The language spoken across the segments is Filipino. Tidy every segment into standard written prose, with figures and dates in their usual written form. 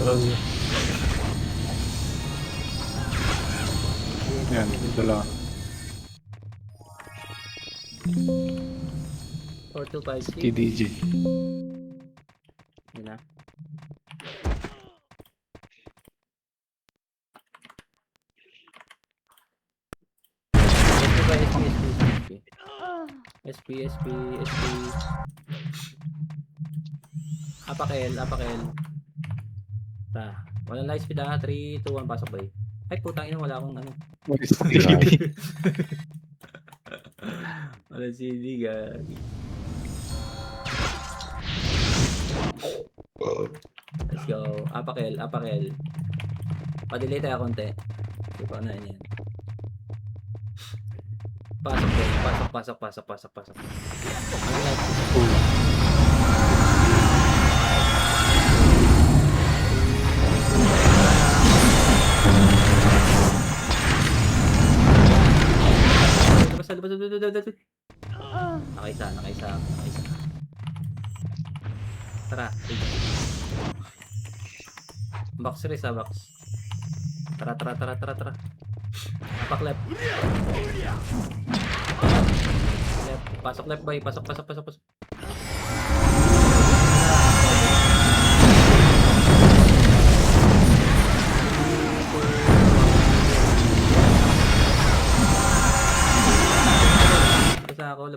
Yan, dito lang. 4256. TDG. Yun na. SP. Apakel. Walang light speed 3, 2, 1, pasok ba eh? Ay putang ina, wala akong ano. Wala CD gagi. Let's go. Apakel. Pa-delay tayo konti. Di pa na yan. Pasok. Walang light speed. Labas. Nakaisa. Tara. Box race box. Tara. Apak left. Pasok left boy. Pasok.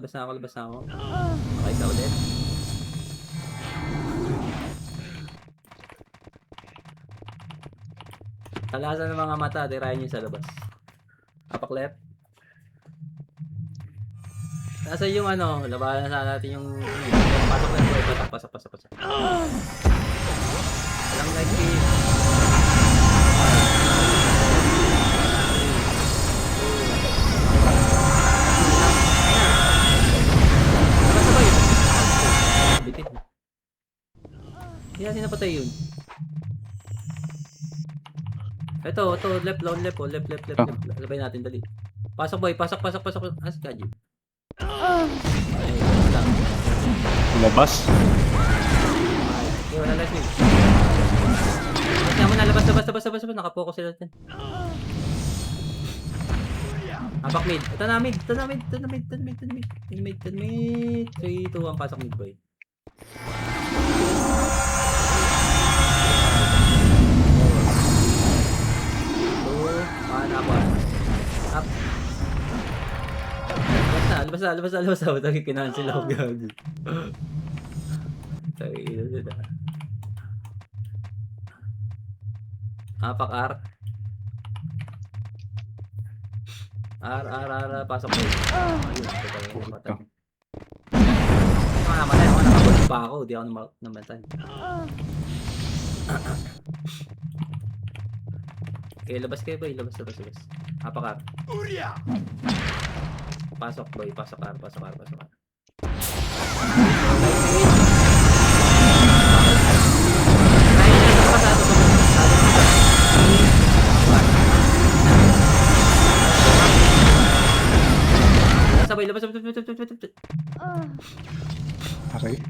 Labas na ako. Nakaisa ulit. Talasan ng mga mata, tirahin nyo sa labas. Apak left. Nasa yung ano, labanan na natin yung pasok left boy, pasok. Walang light speed. Bitit. Hindi natin napatay yun. Ito, left. Labay natin, dali. Pasok boy, pasok. Ah, si Kaji. Ay, lang. Labas. Okay, wala light speed. Labas. Nakapokus sila natin. Apak mid. Ito na mid. 3, 2, 1, pasok mid boy. Up. Labas na. Tagi kinancel ako gagi. Tagi ina. Apak R. Pasok mo. Ayun, ito talaga namatay. Namatay ako, nakabulog pa ako. Di ako namatay. Okay, labas kayo boy. Labas. Apak R. Pasok boy. Pasok R. Sabay, labas. Aray.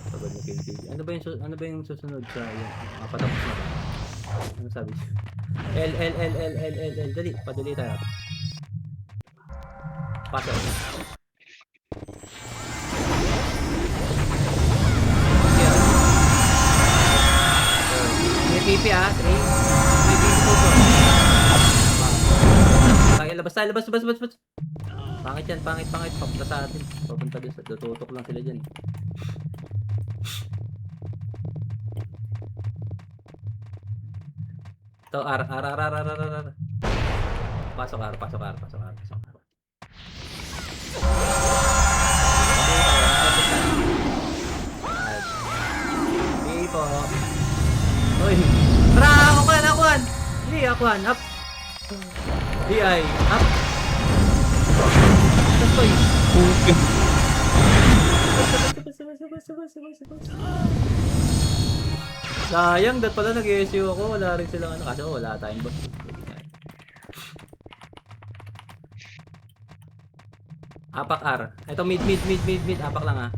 Sabay na kill. Ano ba yung susunod sa yan? Patapos na ba? Ano sabi siya? L. Dali, padali tayo. Pasok. May PP 3. May PP po. Labas. Pangit. Papunta sa atin. Papunta dun sa tutok lang sila dyan. Ito, R. Pasok R. Okay po. Uy. Tara, akuan. Hindi, akuan. Up. DI. Up. Tapos boy. Sayang, dat pala nag-SU ako. Wala rin silang ano. Kasi wala tayong boss. Apak R. Ito mid. Apak lang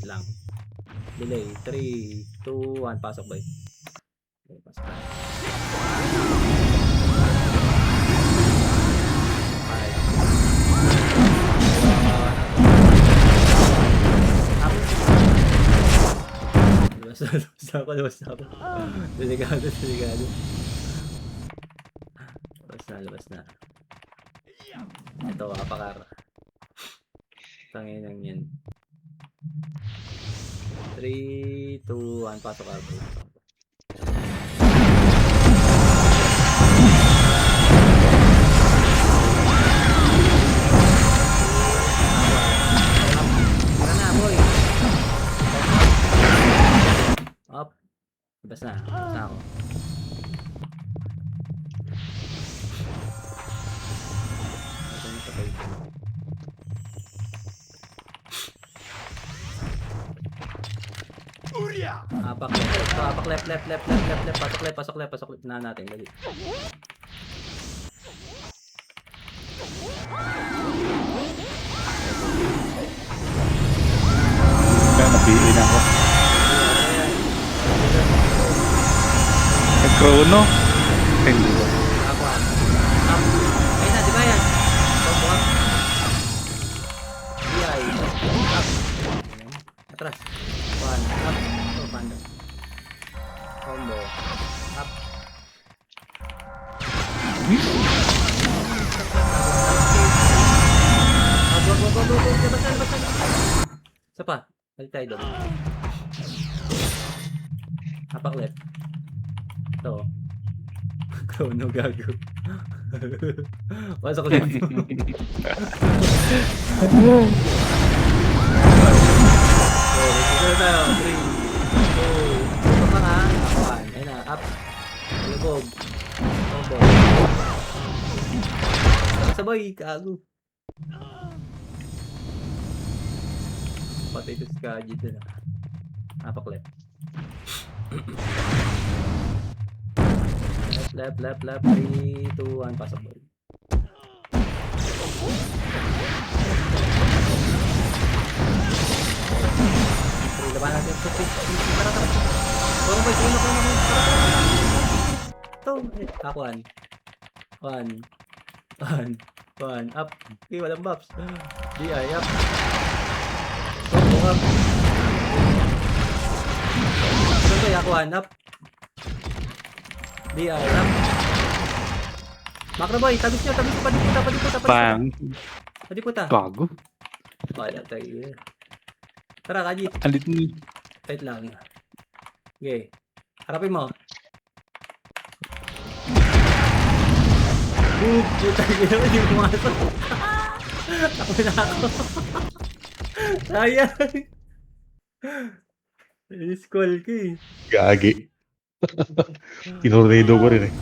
lang. Delay. 3, 2, 1. Pasok boy. Okay, pasok. Ay. Labas na ako. Delikado. Labas na. Ito, apakar. Tanginang yan. 3, 2, 1, pasok ako. Tara na, boy. Up. Labas na ako. Ito yung patay. Apak left. Pasok left. Na natin, dali. Kaya napili na ako. Nag-chrono. Hindi ba? Up. Ayun na, di ba yan? Combo up. DI. Up. Atras. 1. Up. Oh, panda. Combo. Up. Go. Labas na. Isa pa. Balik tayo doon. Apak left. Ito. Chrono gago. Pasok left. Dito tayo. 3, 2, ito pa nga. Akuan. Ayun na. Up. Lubog. Combo. Sabay. Gago. Patay ito si Kaji dun ah. Apak left. Left. 3, 2, 1. Pasok boy. Laban natin. Tara. Tara boy. Ito. Akuan. 1. Up. Okay, walang buffs. DI. Up. Combo up. Ito boy. Akuan. Up. DI. Up. Macro boy. Tabis nyo. Padiputa. Bang. Padiputa. Gago. Wala tayo. Tara, Kaji. Alit ni. Wait lang. Okay. Harapin mo. Boop! Putang ina, hindi pumasok. Ako na ako. Sayang. I-scroll ko eh. Gagi. Tinornado ko rin eh.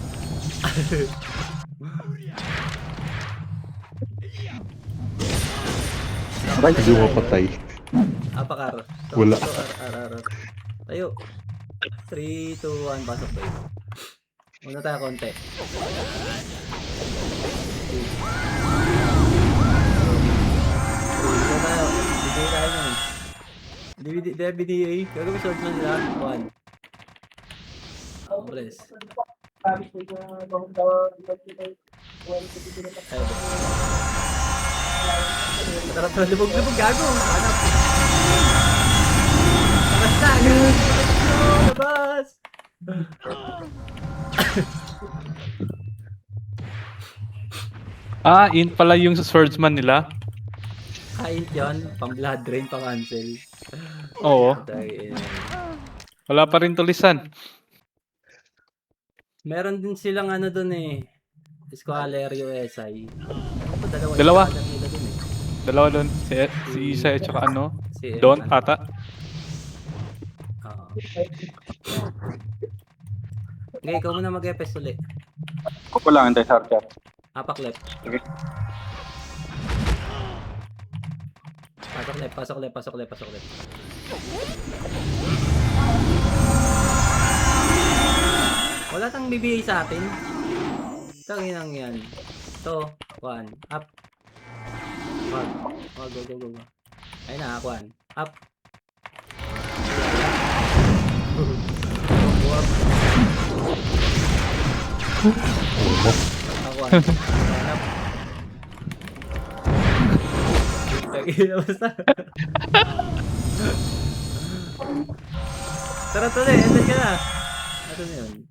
Bakit hindi mapatay? Apakar. Wala. Tayo. 3, 2, 1. Pasok ba yun? Muna tayo konti. Dito tayo. Bigay tayo nun. BDA. Gagawin short lang sila. 1. Bless. Tara, lubog, gago. Hanap. Basta, labas. In pala yung swordsman nila. Kain yun, pang blood drain, pang cancel. Oo. Wala pa rin tulisan. Meron din silang ano dun eh. Squaler USI. Dalawa. Squaler nila dun eh. Dalawa doon. Si Isa at saka ano? Si Don ano. ata. Oo. Okay, ikaw muna mag-epes ulit. Ko lang antay sa archer. Apak left. Okay. Pasok left. Wala tang BBA sa atin. Tanginang yan. Ito, 1. Up. Go. Ayun na, 1. Up. Buwag. Ako hanap. Tagina basta. Tara tuloy, andun ka na. Ano na yun?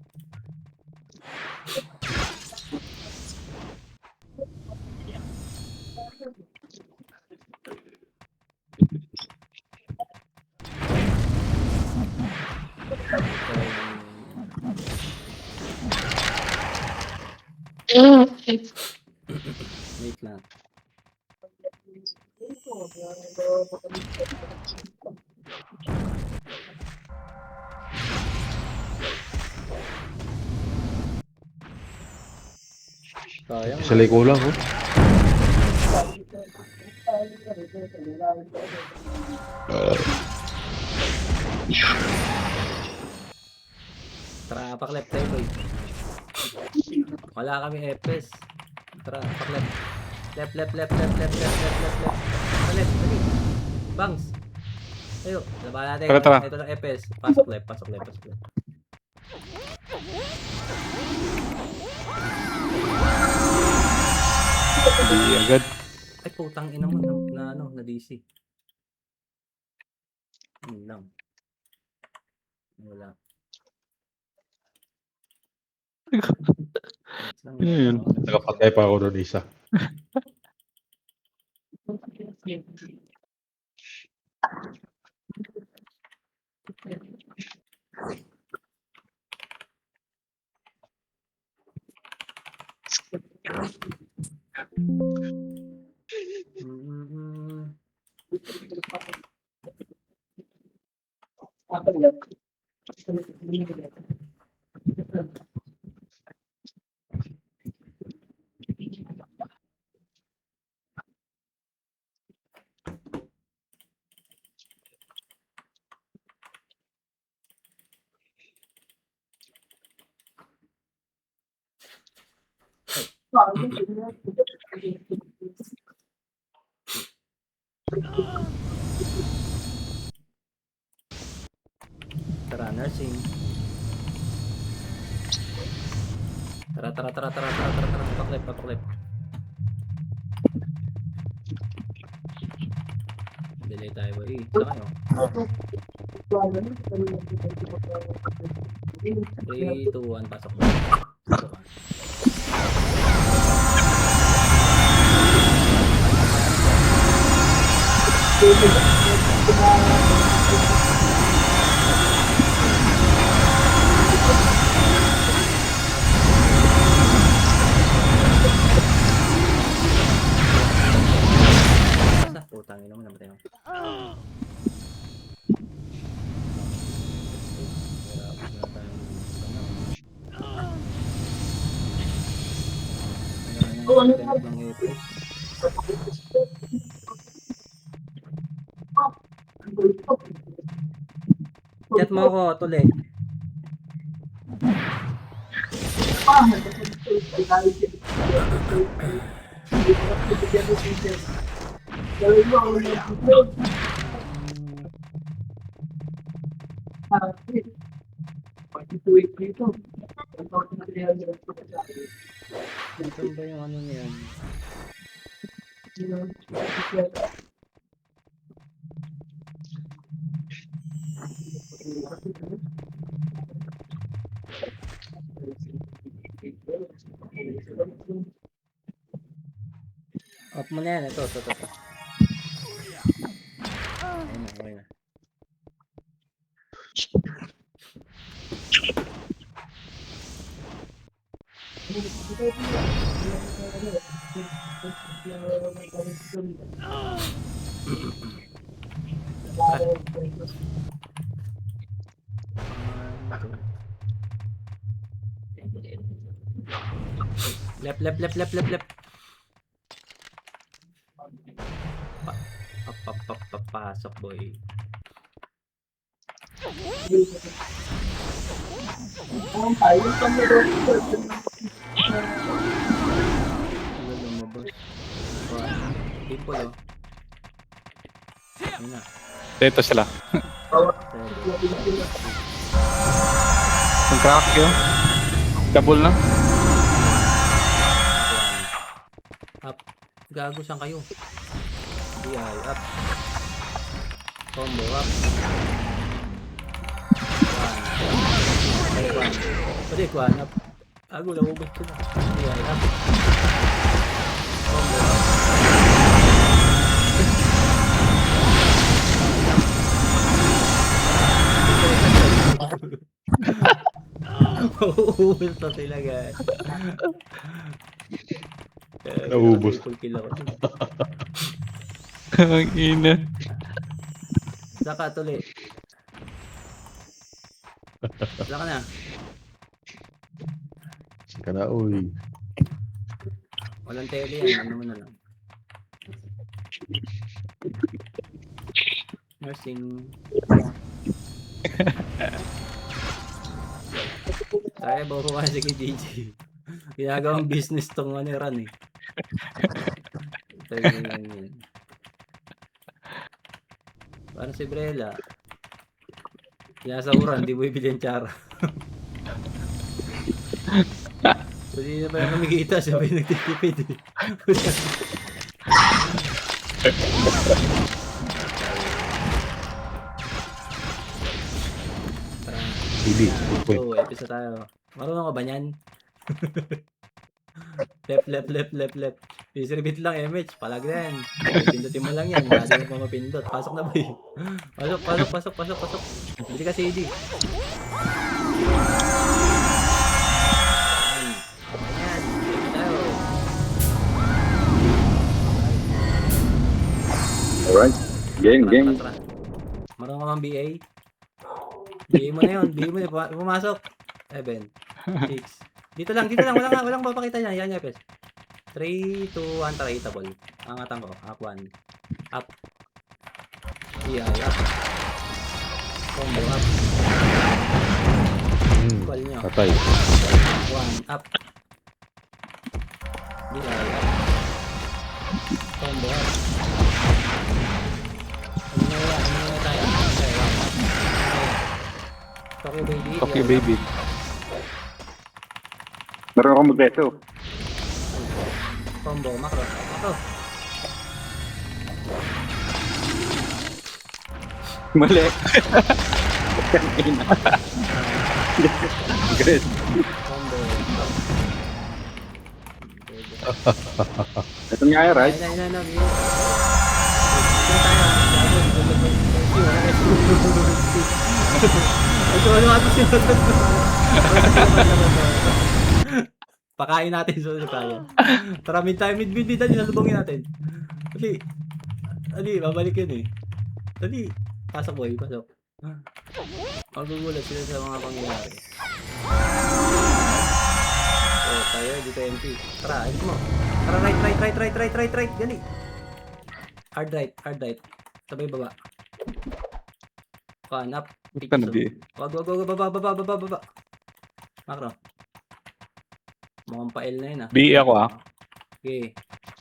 Wait lang. Sayang. Sa liko lang, oh. Tara, paklep tayo, boy. Wala kami epes. Tara, paklep. Left. Paklep, dali. Bangs. Ayo, laban natin. Tara. Ito na epes. Pasok left. Hindi agad. Ay, putang ina mo na DC. Yun lang. Wala. Ano yun? Nakapatay pa ako doon isa. Tara, nursing. Tara. Paklep. Delay tayo, boy. Saan kayo? 3, 2, 1, pasok na. Pasok ka. Putang ina mo, namatay ako. Chat mo ako, tuloy. Saan ba yung ano niyan? Off mo na yan, ito. Ayun na. Left. Papasok, boy. Wala lumabas. People, oh. Ayun na. Dito sila. Mag-crack yun. Double na. Up. Gago saan kayo? DI. Up. Combo. Up. One. Balik. One. Up. Gago. Naubos ko na. DI. Up. Combo. Up. Uubos na sila guys. Naubos. Full kill ako. Ang ina. Saka tuloy. Saka na. Sika na, uy. Walang tele yan. Ano mo na lang. Nursing. Kaya ba ko kasi kay GG. Ginagawang business tong ano ran eh. Ito yun. Parang si Brella. Sinasahuran, di mo ibili ang tsara. So di na pa yung kumikita, siya pa yung nagtitipid eh. Hindi. So, episode tayo. Marunong ka ba niyan? Left. Reserve lang, MH. Palag na yan. Pindutin mo lang yan. Lagi mo mapindot. Pasok na ba eh? Pasok. Bili ka CD. Ayan. Tayo. Alright. Game. Tara. Marunong ka bang BA? BA mo na yun. Pumasok. 7, 6. Dito lang. Walang papakita niya. Yan, Pes. 3, 2, 1, traitable. Angatan ko. Up 1. Up. DI, up. Combo, up. Call nyo. Patay. 1, up. DI, up. Combo, up. Ano na tayo? Okay, up. Tokyo Baby. Tokyo Baby. Meron akong magbeto. Combo, macro. Mali. Good. Combo. Ito nga yun, right? Ayun. Pakain natin so tayo. Tara mid dali nalubungin natin. Dali, babalik yun eh. Dali. Pasok boy, pasok. Magugulat sila sa mga pangyayari. Oh, tayo dito MP. Tara, ayos mo. Tara, right. Dali. Hard right. Sabay baba. Pan up. Ito na di. Wag, baba. Macro. Mukhang pa-L na yun ah. BA ako ah. Okay.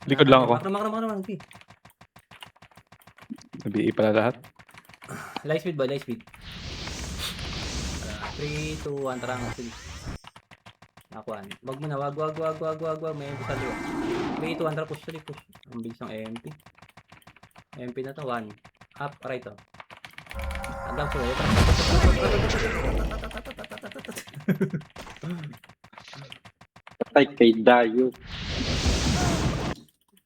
Likod lang ako. Macro. Okay. BA pala lahat. Light speed. 3, 2, 1, tara nga. Nakuan. Wag mo na, wag. May MP sa liwa. 3, 2, 1, tara push. Ang bilis ng MP. MP na to, 1. Up, right to. Hanggang so, Patay kay Dayo.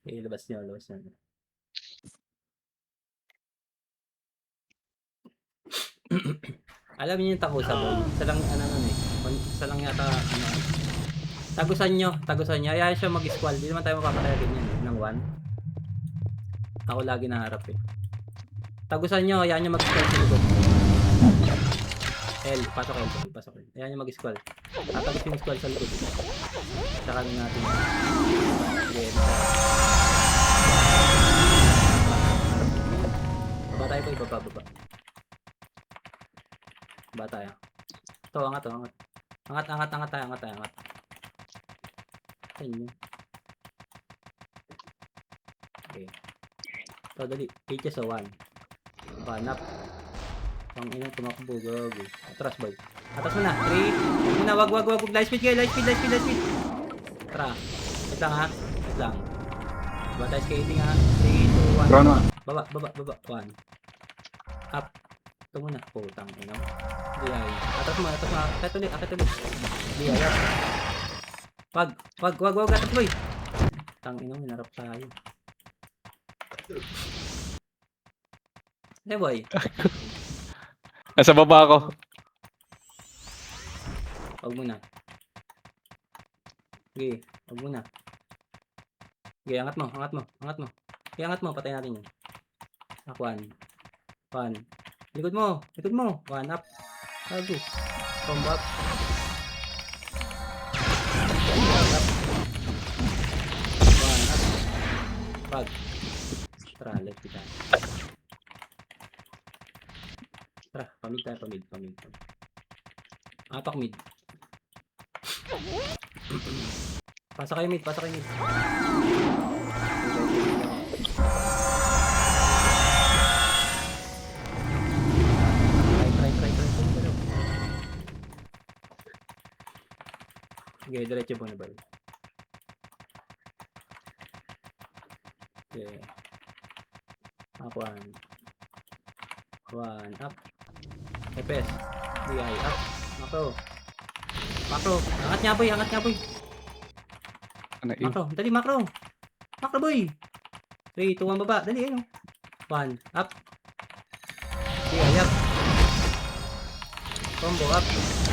okay, labas niyo. Alam niyo yung takusa boy. Isa lang yata tagusan niyo. Ayaw siya mag-squall. Di naman tayo mapapatay ganyan ng 1. Ako lagi naharap eh. Tagusan niyo, ayaw niyo mag-squall sa likod. L, pasok. Ayaw niyo mag-squall. Tatagos yung squall sa likod. Saka na natin. Sige, baba tayo boy, baba. Ba tayo? Ito, angat. Angat. Ayun. Okay. So, dali. HS o 1. Banap. Ang ina tumakbo, gago. Atras, boy. Atras mo na. 3. Huwag mo na, wag. Light speed kayo, light speed. Tara. Wait lang ha. Wait lang. Diba tayo skating ha? 3, 2, 1. Drone mo. Baba. 1. Up. Ito muna. Putang ina. Di ay. Atras mo. Akit ulit. Di ay. Wag. Atras, boy. Tang ina, hinarap tayo. Eh, boy. Nasa baba ako. Wag mo na. Sige, wag mo na. Sige, angat mo. Sige, angat mo. Patay natin yun. One. Likod mo. 1 up. Gago. Combo up. Up. 1 up. Pag. Tara, let's kita. Tara, pamid tayo. Apak mid. Pasa kayo mid. Try. Sige, diretso po na ba? Okay. Up 1 up. Epes. DI up. Makro. Angat niya boy. Ano yun? Makro. Dali makro. Makro boy. 3, 2, 1 baba. Dali ayun. 1 up. DI up. Combo up.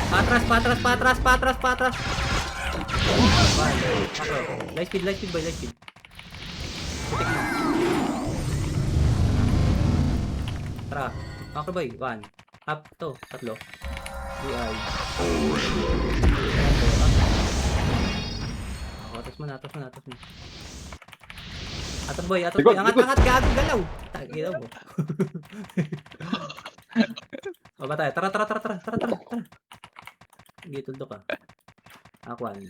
Patras. 1. Makro. Light speed boy. Putik mo. Tara. Makro boy. 1. Up. 3. DI. Atas mo na. Atas boy. Angat, gago, galaw. Tagina mo. Baba tayo. Tara. Sige, tuldok ka. Aquan.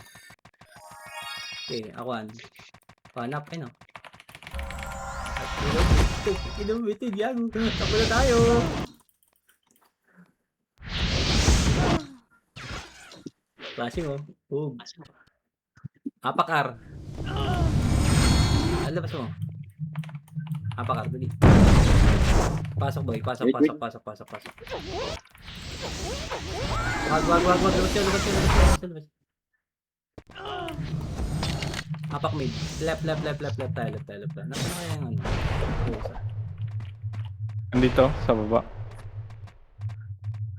Okay, Aquan. 1 up, no? At inumitin, yago. Tapo na tayo. Flashing mo. Boom. Apak R. Alabas mo. Apak R, dali. Pasok boy. Pasok. Wait. Wag. Labas. Apak mid. Left tayo. Nasaan na kaya yung ano? Andito, sa baba.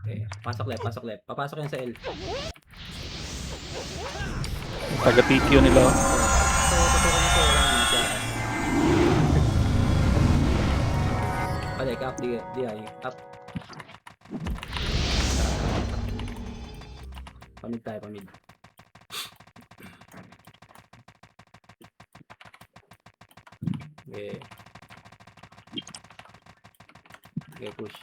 Okay, pasok left. Papasok yan sa L. Taga-TQ nila. Tutukan nito. Balik, up, DI. Up. Pamid tayo. Okay, push.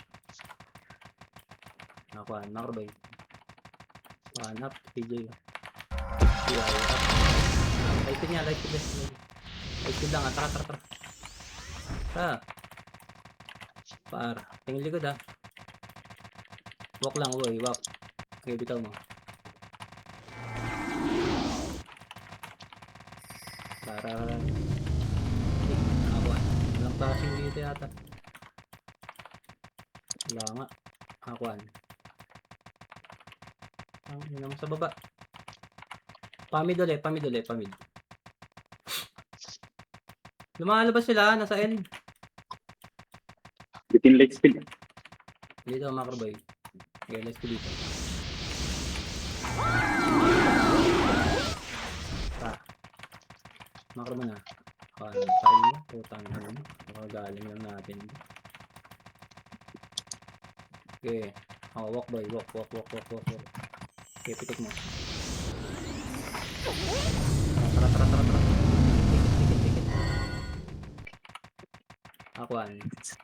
Nakuha, nakarbay. 1 up, PJ. DI, up. Light speed lang, tara. Tingin likod Walk lang, boy, walk. Okay, bitaw mo. Tara. Nakuha. Walang flashing dito yata. Wala nga. Nakuha. Yun naman sa baba. Pamid ulit. Lumalabas sila, nasa L. Bitin light speed. Dito, macro boy. Okay, let's go dito. Macro mo na. Parin mo. Putang na mo. Makagaling lang natin. Okay. Walk boy. Walk. Okay, pitik mo. Tara. Tikit. Aquan.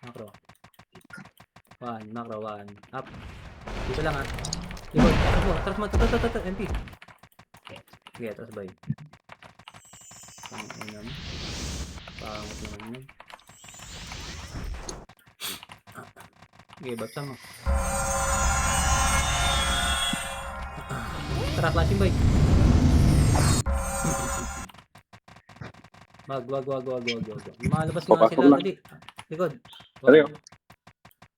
Macro. 1. Macro. 1. Up. Dito lang Likod. Atras mo. MP. Okay, atras boy. Pangat naman yun. Okay, babsa mo. Tara, flashing boy. Wag. Lumalabas nga Papasok sila. na. Dali. Likod. Dali, oh.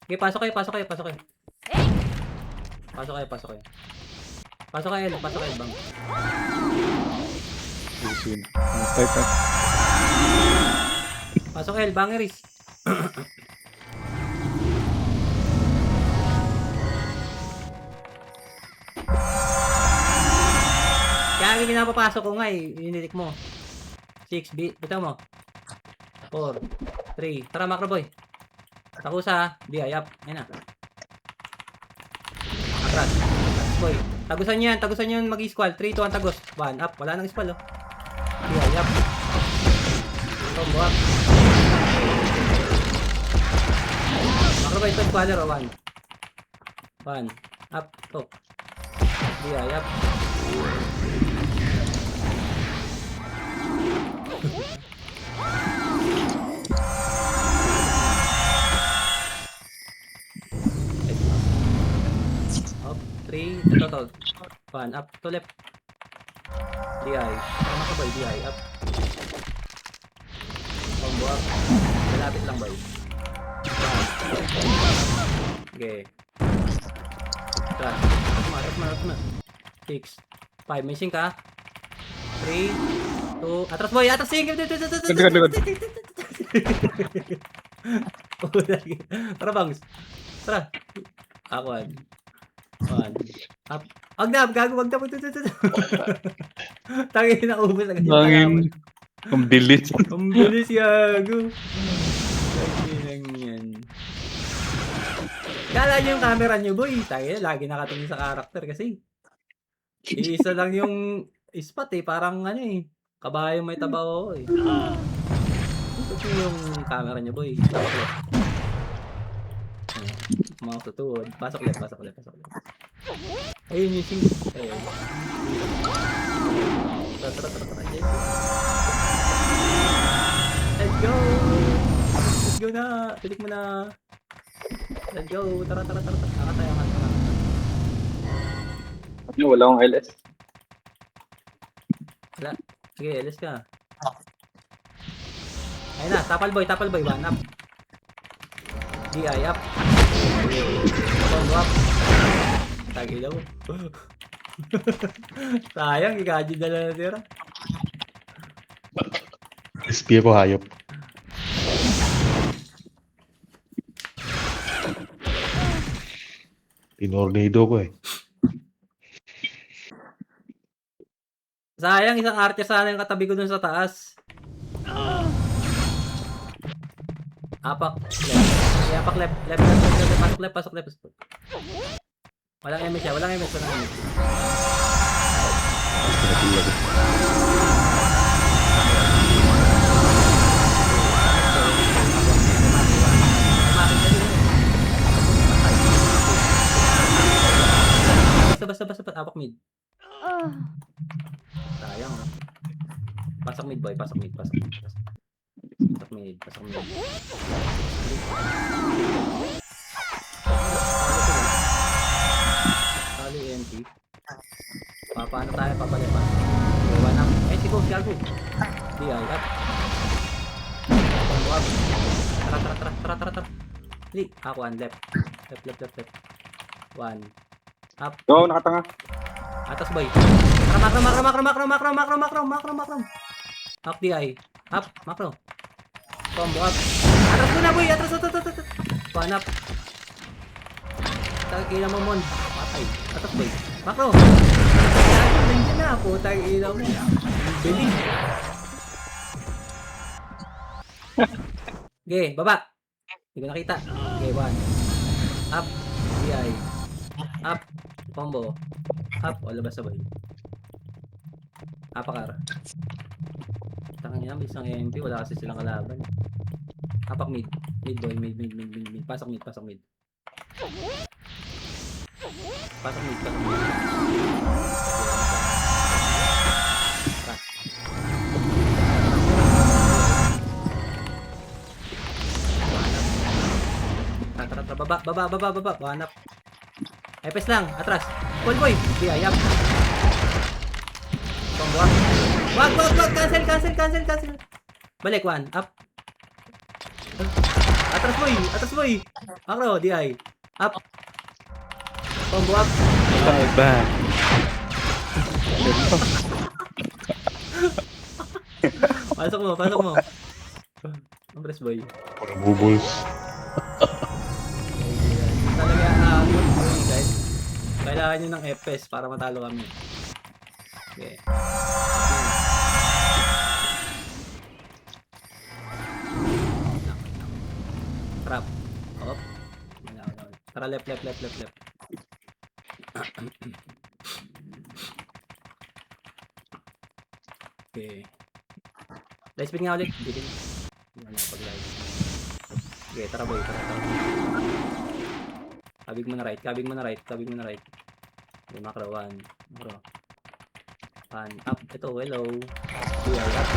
Okay, pasok kayo. Pasok kayo, bang. Isin. Type na. Pasok kayo, bangeris. Kaya yung pinapapasok ko nga eh, inilik mo. 6, bitaw mo. 4, 3, tara macro boy. Takusa, BI up, ayun na. Atras, boy. Tagusan yan mag-squall. 3, 2, 1, tagos. 1, up, wala nang squall oh. BI up. Combo up. Macro boy, 2 squaller oh, 1. 1, up, 2. BI up. Up, 3, ito. 1, up, to left. DI. Tama ka boy, DI, up. Combo up. Malapit lang boy. Okay. Atras mo. 6, 5, may sync ka. 3, 2, atras boy, atras sync! Likod. Tara bangs. Tara. Ako 1. Up. Wag na. Tangin na ubos agad. Nangin. Ang delete. Ang bilis gago. Tangin yan. Kala nyo yung camera nyo boy. Tangin lagi nakatingin sa character kasi. Iisa lang yung spot eh. Parang ano eh. Kabayo may tabaw eh. Ito yung camera nyo boy. Pasok left. Mga tutuod. Pasok left. Ayun yung sing. Ayun. Tara. Let's go na. Pilik mo na. Let's go. Tara. Nakatayo ka. Wala akong LS. Wala. Sige, LS ka. Ayun na. Tapal boy. 1 up. DI up. Combo up. Tagilaw. Sayang, ikaji na lang natira. SP ako hayop. Tinornado ko eh. Sayang, isang archer sana yung katabi ko dun sa taas. Apak left. Pasok left. Walang MS siya. Pinatila ko. Basta. Apak mid. Sayang. Pasok mid boy. Pasok mid. Kali MP. Paano tayo papalipan? Iwan up. Sigo. DI up. Combo up. Tara. Li, ako left. Left. 1. Up. Oo, nakatanga. Atas boy. Tara, macro. Up DI. Up, macro. Combo up. Atras ko na boy. Atras. 1 up. Tagina mo mon. Patay. Atas boy. Macro. Nandiyan na ako. Tagina mo. Bilis. Okay, baba. Hindi ko nakita. Okay, 1. Up. DI. Up. Combo. Up. O, labas sabay. Apakar. Tangan niya, isang MP. Wala kasi silang kalaban. Apak mid. Mid boy. Mid. Pasok mid. Pasok mid. Tara, baba. Baba. Hanap. Epes lang. Atras. Call boy. DI up. Combo up. Wag. Cancel. Balik, 1. Up. Atras boy. Akro, DI. Up. Combo up. Ba. Pasok mo. Ambres boy. Puro bubbles. Talaga guys. Kailangan nyo ng FPS para matalo kami. Okay. Trap. Op. Wala. Tara left. Okay. Light speed nga ulit. Bitin. Wala pag-live. Okay, tara boy. Kabig mo na right. Okay, macro 1. Macro. 1. Up. Ito, hello. DI up.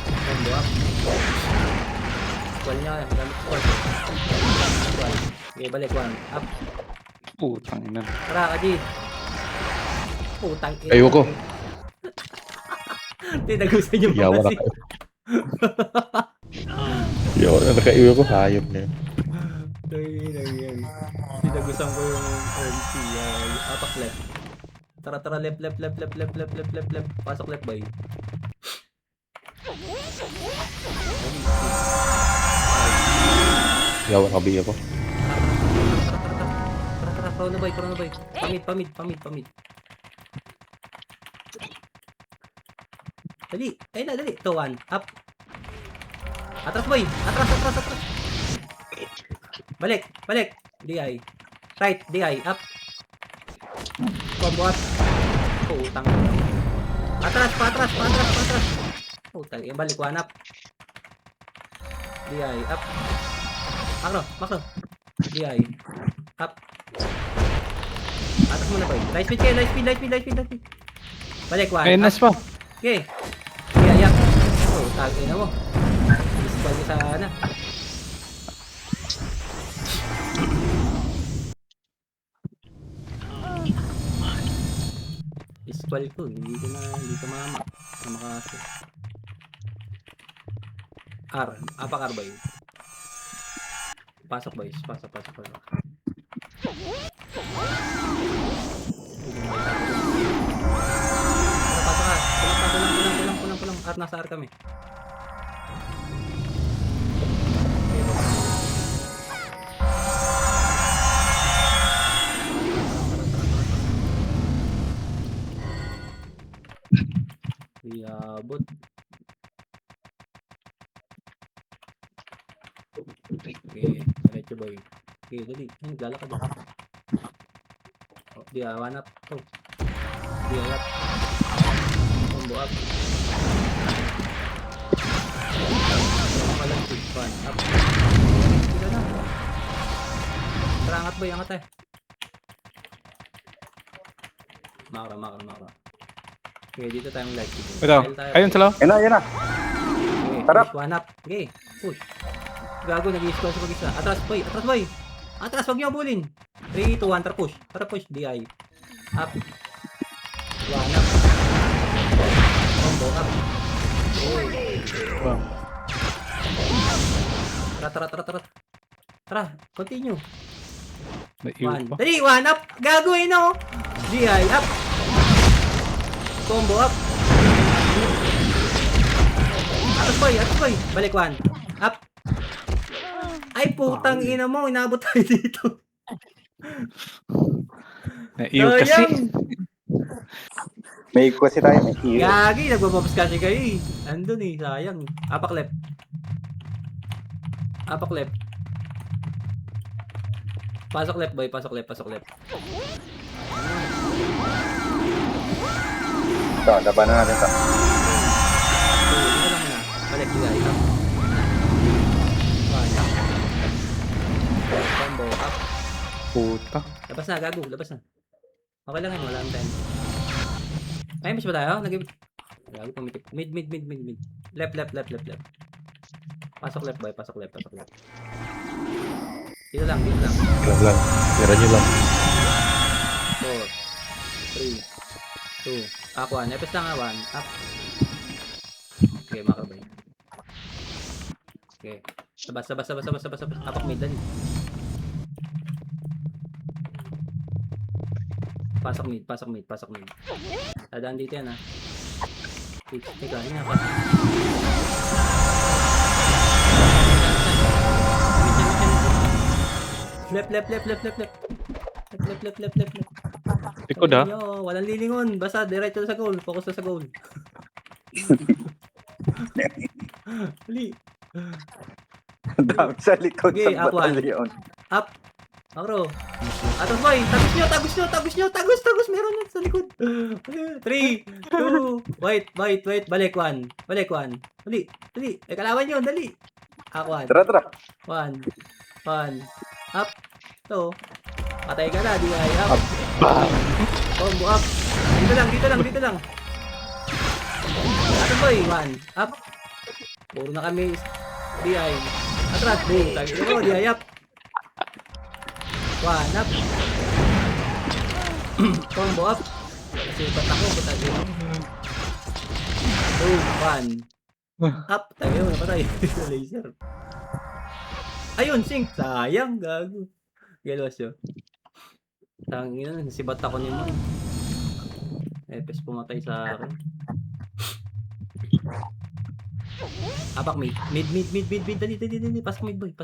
Combo up. Squall niya. Gamit squall. Okay, balik 1. Up. Putang ina. Tara, Kaji. Putang ina. Ayoko. Tinagusan yung Yawa na pangasi. kayo. Yawa na nakaiwa ko. Hayop na yun. Tinagusan ko yung MC. Apak left. Tara, left. Pasok left, boy. Yawa na kabiya ko. Tara, Chrono boy. Pamid. Dali. Ayun na, dali. Ito, 1. Up. Atras, boy. Atras. Balik. DI. Right. DI. Up. Combo up. Putang. Atras. Putang. Balik. 1 up. DI. Up. Makro. DI. Up. Atras muna, boy. Light speed kayo. Light speed. Balik. 1. Ay, nas pa. Okay. Kaya yak. Oh, tagay na mo. Isbal ko sana. Isbal ko. Hindi ko mama. Makasi. Apak R ba yun? Pasok boys. Pasok. Pulang. Nasa R kami. Iabot. Okay, diretso boy. Okay, dali. Ay, naglalakad ako. Oh, di awan up. Oh. Di up. Combo up. Makalantig. One up. Sila na. Tara, angat boy. Angat eh. Makra. Okay, dito tayong light. Ito. Ayun, salo. Yan na. Okay, Tara. push, one up. Okay, push. Gago, nag-i-score sa mag-isa. Atras boy. Atras, wag niyo abulin. 3, 2, 1, tara push. DI. Up. One up. Combo up. Wow. Tara, continue. Naiwan pa. 3, 1 up. Gago eh no. DI up. Combo up. Atras boy. Balik 1. Up. Ay putang ina mo, inabot tayo dito. Naiwan kasi. May kasi tayo. May iyo. Gagi, nagbababas kasi kayo eh. Andun eh, sayang. Apak left. Pasok left boy, pasok left. Ito, labanan natin ito. Dito lang muna. Balik DI up. One up. Combo up. Puta. Labas na, gago. Okay lang yun, wala ang time. Ay, mas ba tayo? Gago, pumitik. Mid. Left. Pasok left boy, pasok left. Dito lang, dito lang. Lang. Tira nyo lang. 4, 3, 2, up 1. Epes lang 1. Up. Okay, makabay. Okay. Sabas. Apak mid dali. Pasok mid. Dadaan dito yan ha. Teka, yun nga pa. Left. Likod ha. Nyo, walang lilingon. Basta diretso sa goal. Focus na sa goal. Hali. Dami sa likod Okay, sa up one. batalyon. Up. Makro. Atas boy. Tagos nyo. Meron yan sa likod. 3, 2, wait. Balik 1. Dali. May kalawan yun. Dali. Up 1. Tara. 1. Up. 2. Patay ka na. Di ay up. Combo up. Dito lang. Atas boy. 1. Up. Puro na kami. Di ay. Atras. Boom. Tagi mo. Di ay up. 1 up. Combo up. Kasi ba't ako? Ba't ako? 2, 1. Up. Tayo. Napatay. Laser. Ayun, sync. Sayang. Gago. Galos yun. Tangin na. Sibat ako ni mo. Epes pumatay sa akin. Apak mid. Dali. Pasok mid boy. 6.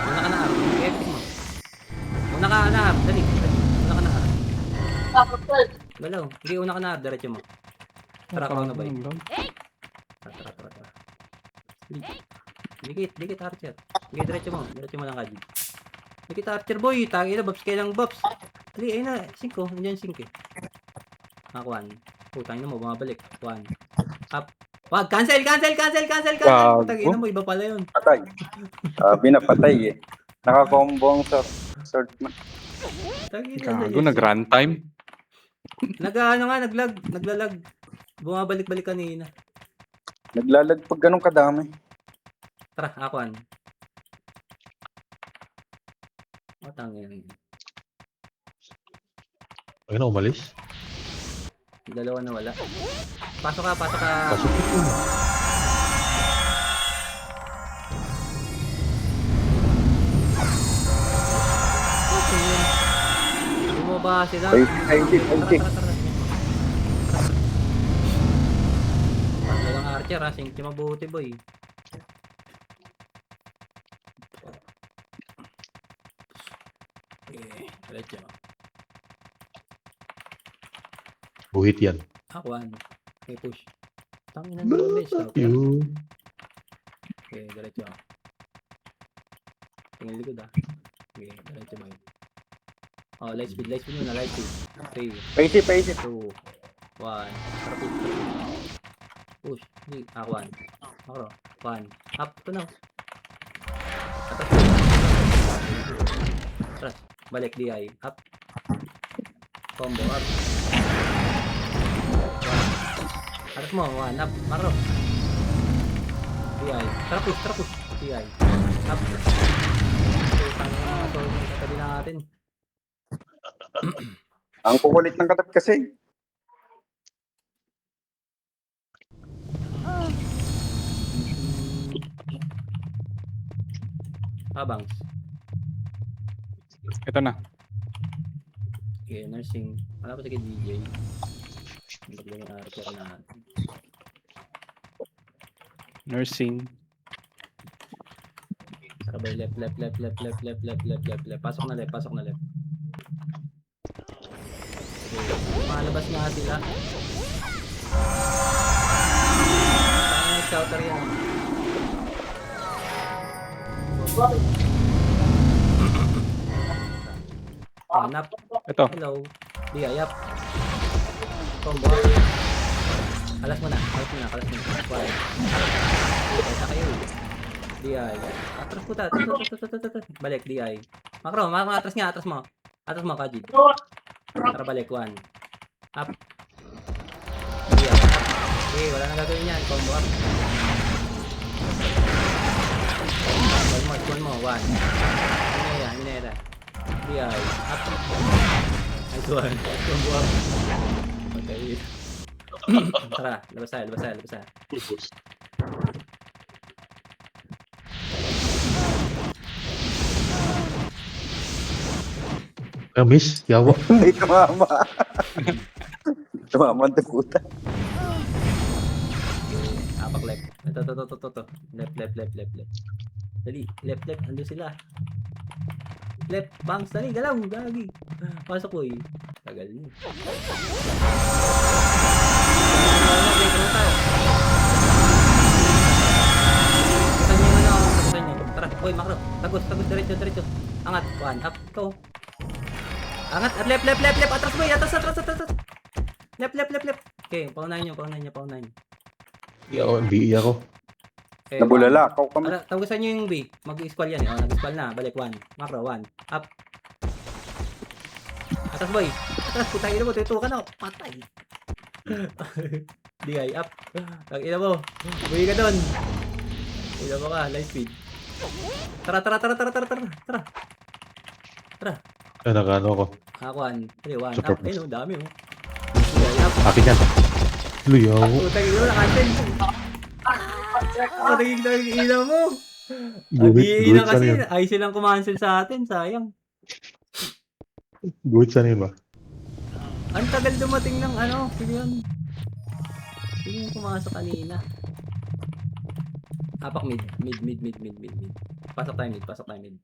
Una ka na harap. Epic mo. Una ka na harap. Dali. Una ka na harap. Galaw. Hindi, una ka na harap. Diretso mo. Tara ka na ba yun? Tara. Dikit Archer. Sige, diretso mo lang Kaji. Dikit Archer boy. Tagi na, Bobs. Kailang Bobs. Dali, ayun na. 5. Nandiyan 5 eh. Nakakuan. Putang na mo. Bumabalik. 1. Up. Wag, cancel. Gago. Tagina mo, iba pala yun. Patay. Sabi na patay eh. Nakakombo ang sword man. Gago, nag-run time. Naglalag. Bumabalik-balik kanina. Naglalag pag ganun kadami. Tara, akuan. Matang yan. Ay na, umalis. Dalawa na wala. Pasok ka. Pasok ito. Bumaba sila. Ay, Tara. Paglalang Archer ha, singki mabuti boy. Okay, diretso. Buhit yan. Akuan. Okay, push. Tangin na naman base. Yun. Okay, diretso. Tingin likod ah. Okay, diretso boy. Oh, light speed muna, light speed. 3, paisip. 2, 1. Tara push. Hindi, akuan. Makro. 1. Up to now. Atras. Balik, DI. Up. Combo, up. 1. Atras mo, 1. Up. Makro. DI. Tara push. DI. Up. Okay, tangin na mga tol. Katabi na natin. Ang kukulit ng katat kasi. Abangs. Ito na. Okay, nursing. Wala pa sige DJ. Hindi ko yung archer na. Nursing. Sabay left. Pasok na left. Okay. Malabas nga sila. Tangin yung scouter yan. Hanap. Ito. Hello. Di ayap. Combo. Kalas mo na. Why? Kaya kayo. Di ay. Atras po ta. Balik. Di ay. Makro. Atras nga. Atras mo. Kaji. Tara balik. 1. Up. Di ay. Okay, wala nang gagawin yan. Combo up. One more. One. Minera. BI. Up. Nice one. Combo up. Okay. Tara, labas tayo. Pulbos. Miss, yawa. Hindi tumama. Tumama ang puta. Apak left. Ito. Left. Dali, left. Ando sila. Left, bangs, dali, galaw, gagi. Pasok ko eh. Tagal niyo. Tara, oy, makro. Tagos, diretso. Angat, one, up, to. Angat, at left. Atras boy, atras. Left. Okay, paunahin nyo. Yawa, BE ako. Okay, Nabulala. Ako kami. tagusan nyo yung B. Mag-squall yan eh. Oh, nag-squall na. Balik, one. Macro, one. Up. Atras boy. Atras, putang ina mo. Tuto ka na. Patay. DI, up. Tang ina mo. Buhay ka doon. Ina mo ka. Light speed. Tara. Ay, nakano ako. One. Three, one. Super Up. Ayun, dami oh. DI, up. Akin yan. Luyaw. Putang ina mo. Nakasin. Naging ina mo. Guhit na sa kasi. niyo. Ay silang kumansel sa atin. Sayang. Guhit sa niyo ba? Ang tagal dumating ng ano. Sino yun? Sino yung pumasok kanina? Apak mid. Pasok tayo mid. Pasok mid.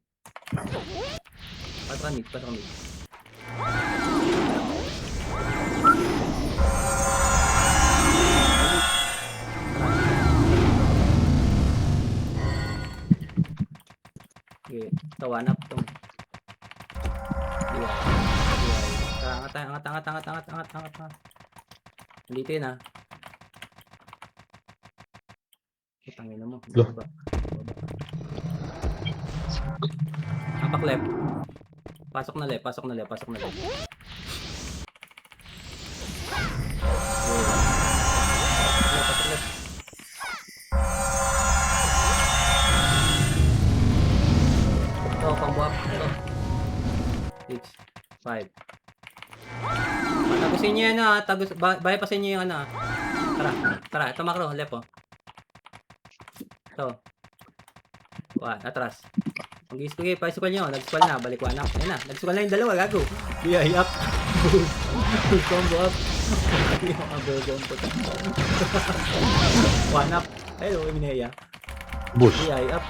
Okay, tawanap tong. Diwa. Angat. Dito yun ah. Putangin mo. Lo. Baba. Apak left. Pasok na left. Okay. Pasok left. Ito, combo up. Ito. 6, 5. Tagusin nyo yan ah. Bypassin nyo yung ano ah. Tara. Ito macro. Left oh. Ito. One. Atras. Mag-i-squall pa-squall nyo. Nag-squall na. Balik one up. Ayun na. Nag-squall na yung dalawa. Gago. BI up. Combo up. One up. Ayun. Minaya. Bush. BI up.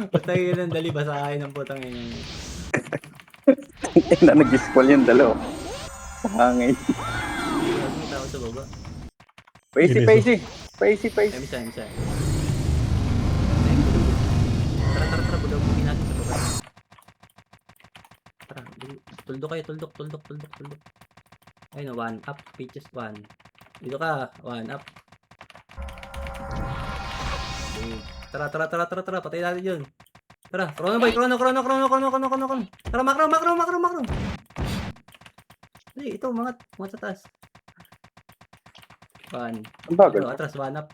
Patay yun ang dali. Basahin ng putang yun. Na nag-squall yung dalaw. Sa hangin. Ang tao sa baba. Paisi. Misa. Tara. Budaw mo natin sa baba. Tara. Tuldok kayo. Tuldok. Ayun, one up. Pitches one. Dito ka. One up. Okay. Tara. Patay natin yun. Tara. Chrono. Tara, macro. Dali, ito. Mga sa taas. One. Ang bagal. Atras, one up.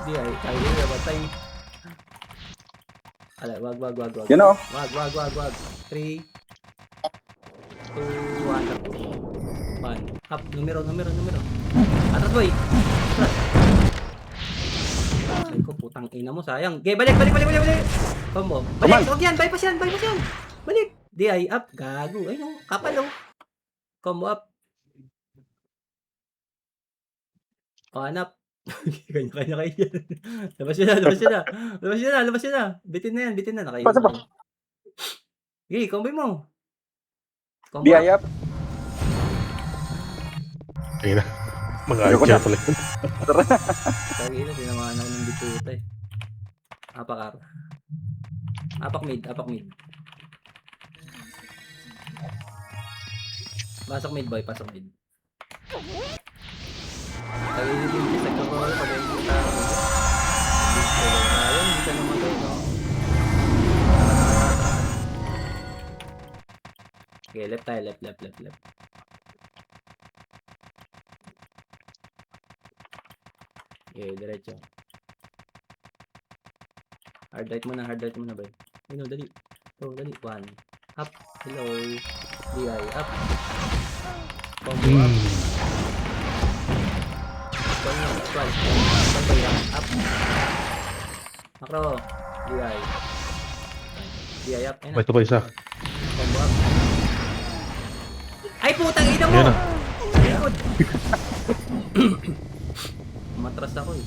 Di ay, kaya batay. Alay, wag. Yan o. Wag. 3, 2, 1 up. 1 up. Numero. Atras boy. Atras. Ay ko, putang ina mo, sayang. Okay, balik. Combo. Balik, wag yan. Bypass yan. Balik. Di ay, up. Gago. Ay no, kapal oh. Combo up. Up. Kanya. Labas yun na. Bitin na. Nakayo. Pasa ba? Okay, combo mo. Combo BI up. Ayun na. Mga Ayoko archer na. pala. Tagi na, tinamaan ako ng bituta eh. Apak mid. Pasok mid boy. Tagi na din sa nagkaroon pag ay kita. Ayun, hindi ka naman to, no? Okay, left tayo. Left. Okay, diretso. Hard right muna, boy. Ayun, dali. Dali. 1. Up. Hello. DI, up. Combo up. Squad. Boy, up. Macro. DI. DI up. Ayun na. May ito pa isa. Combo up. Ay, putang ina mo! Yan na. Likod. Matras ako eh.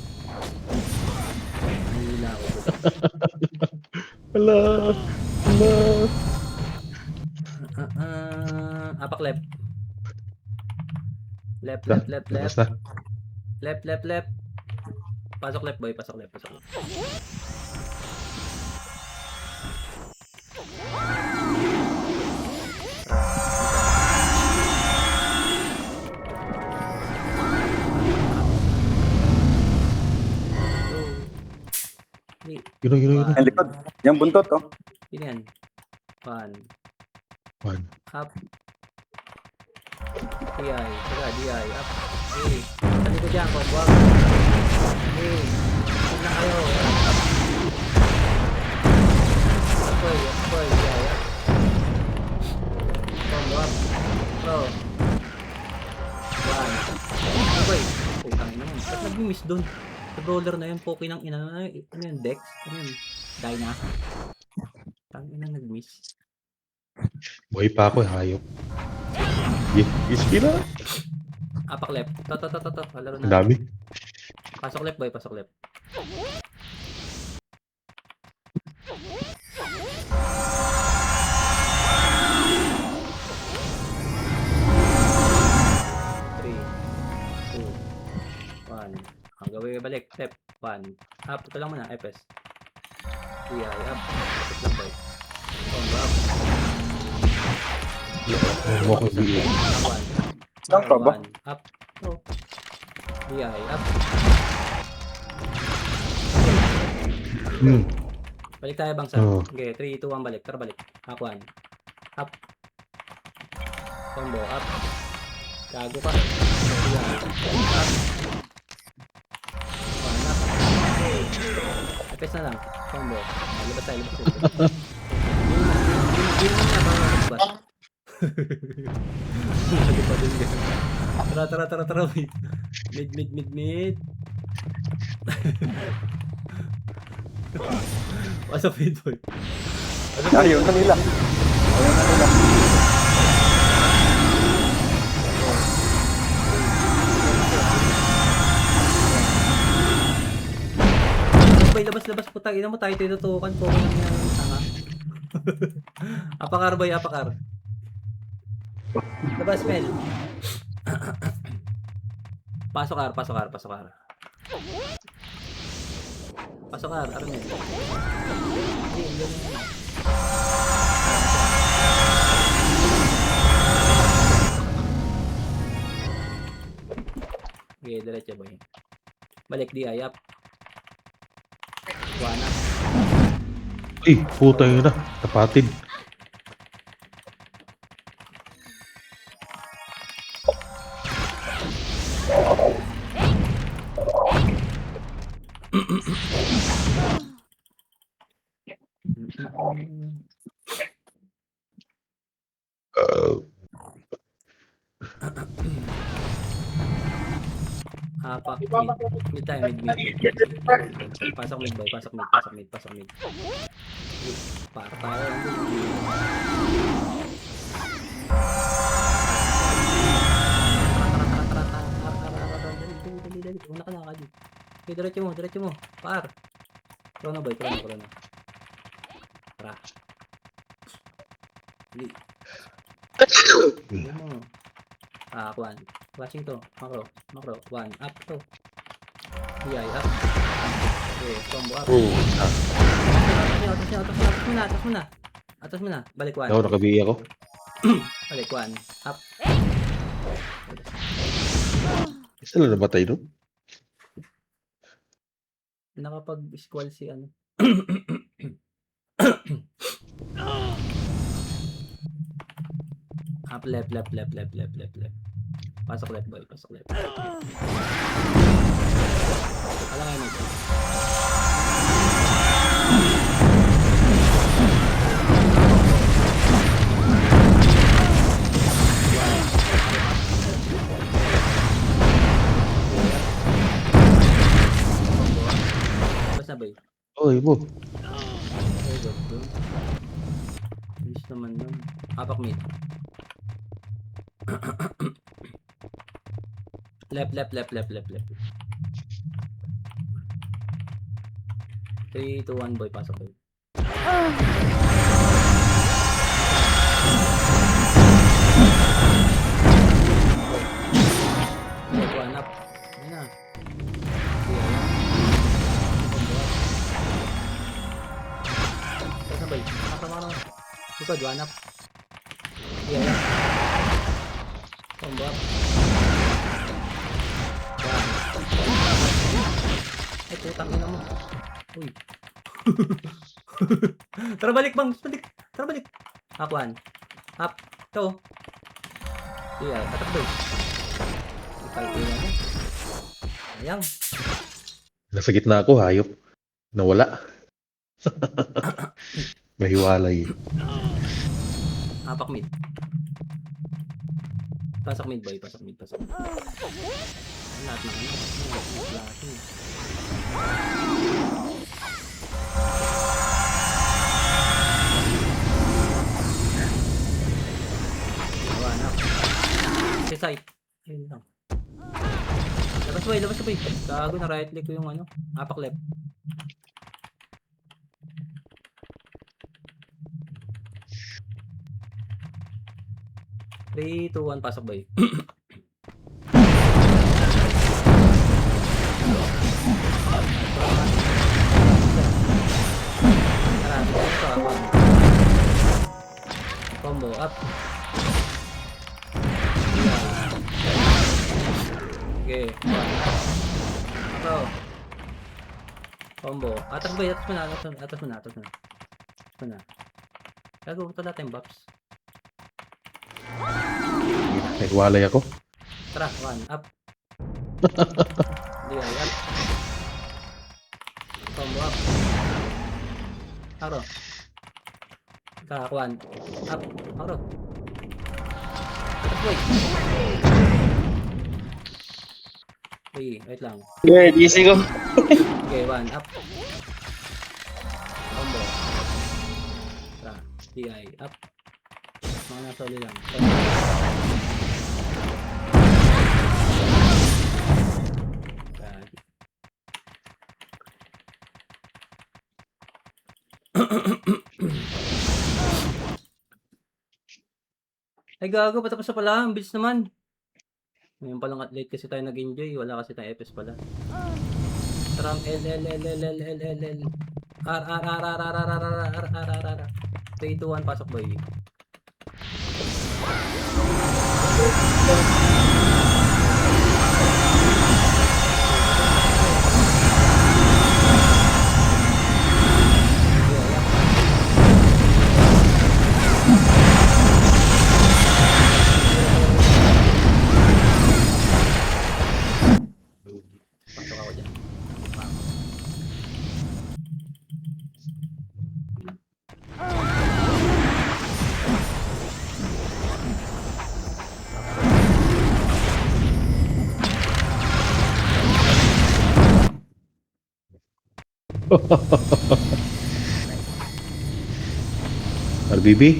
Nahihila ako. Hala. Hala. Apak left. Left. Labas na. Left. Pasok left, boy. Pasok left. Yun. Ang likod. Yung buntot, oh. Yun yan. 1. One. Up. DI. DI. Up. Okay. Sali ko dyan. Combo up. Okay. Huwag na kayo. Up. Up. DI. Up. Combo up. Pro. 1. Okay. Putang ina yun. Ba't nag-miss dun? Sa brawler na yun. Poke ng ina. Ano yun? Dex? Ano yun? Dyna? Tangina nag-miss. Buhay pa ako, hayop. Iski na. Apak left. To. Laro Ang na. dami. Pasok left, boy. Pasok left. Three, two, one. Ang gawin balik. Left. 1. Up. Ito lang muna. FS. DI. Up. Up lang, boy. Combo up. Mo ko hindi. 1. Saan ka ba? Up. Oh. DI. Up. Balik tayo bang sa. Oo. Okay, 3, 2, 1, balik. Tara balik. Up 1. Up. Combo, up. Gago ka. Up. 1, up. Epes na lang. Combo. Labas tayo. Hindi mo na ba labas? Hindi pa din yan. Tara. Wait. Mid. Pasok mid, boy. Ayaw na nila. Boy, labas. Putang ina mo tayo tinutukan po lang yan. Tanga. Apakar, boy. Labas, Mel. Pasok ar. Arnel. Hindi. Okay, diretso boy. Balik DI up. 1 up. Ay, puta yun na. Tapatin. Apak mid tayo mid. Pasok mid boy, pasok mid. Para tayo. Dali. Una ka na kadi. Okay, diretso mo. Par. Chrono boy, chrono. Tara. Dali. Dali mo. Kwan. Flashing to. Macro. 1. Up to. DI up. Okay, combo up. Atas mo na. Balik 1. Ako, nakabihi ako. Balik 1. Up. Isa lang nabatay doon. Nakapag-squall si ano. Up left. Pasok left boy, pasok left. Wala kayo nito. Tapos na ba yun? Oy, mo. Okay, good. Good. Bilis naman nun. Apak mid. Left. 3, 2, 1, boy. Pasok boy. Boy, one up. Ayan na. Tapos na boy. Nakasama. Likod, one up. Ayan. Combo up. Ay, putang ina mo. Uy. Tara balik bang. Tara balik. Up one. Up. Ito. Yeah, tatakbo. Ipalpila mo. Ayan. Nasa gitna ako, hayop. Nawala. Mahiwalay. Apak mid. Pasok mid boy. Pasok mid. Lahat na ano. Lahat na. One up. Si side. Ayun lang. Labas boy. Gago na right click ko yung ano. Apak left. Three, two, one, pasok boy. Tara, dito ako. Combo up. Okay. Ako. Combo. Atas boy, atas mo na. Gago, ito lahat yung buffs. Nagwalay ako. Tara, one, up. Di ay, up. Combo up. Aro. Tara, one, up. Aro. Atas boy. Wait lang. Good, easy ko. Okay, one, up. Combo. Tara, di ay, up. Mga nasa uli lang. Gagi. Ay gago, patapos na pala. Ang bilis naman. Ngayon palang at late kasi tayo nag-enjoy. Wala kasi tayong FS pala. Tram L. R. 3, 2, 1, pasok boy. Pasok ako dyan. RBB?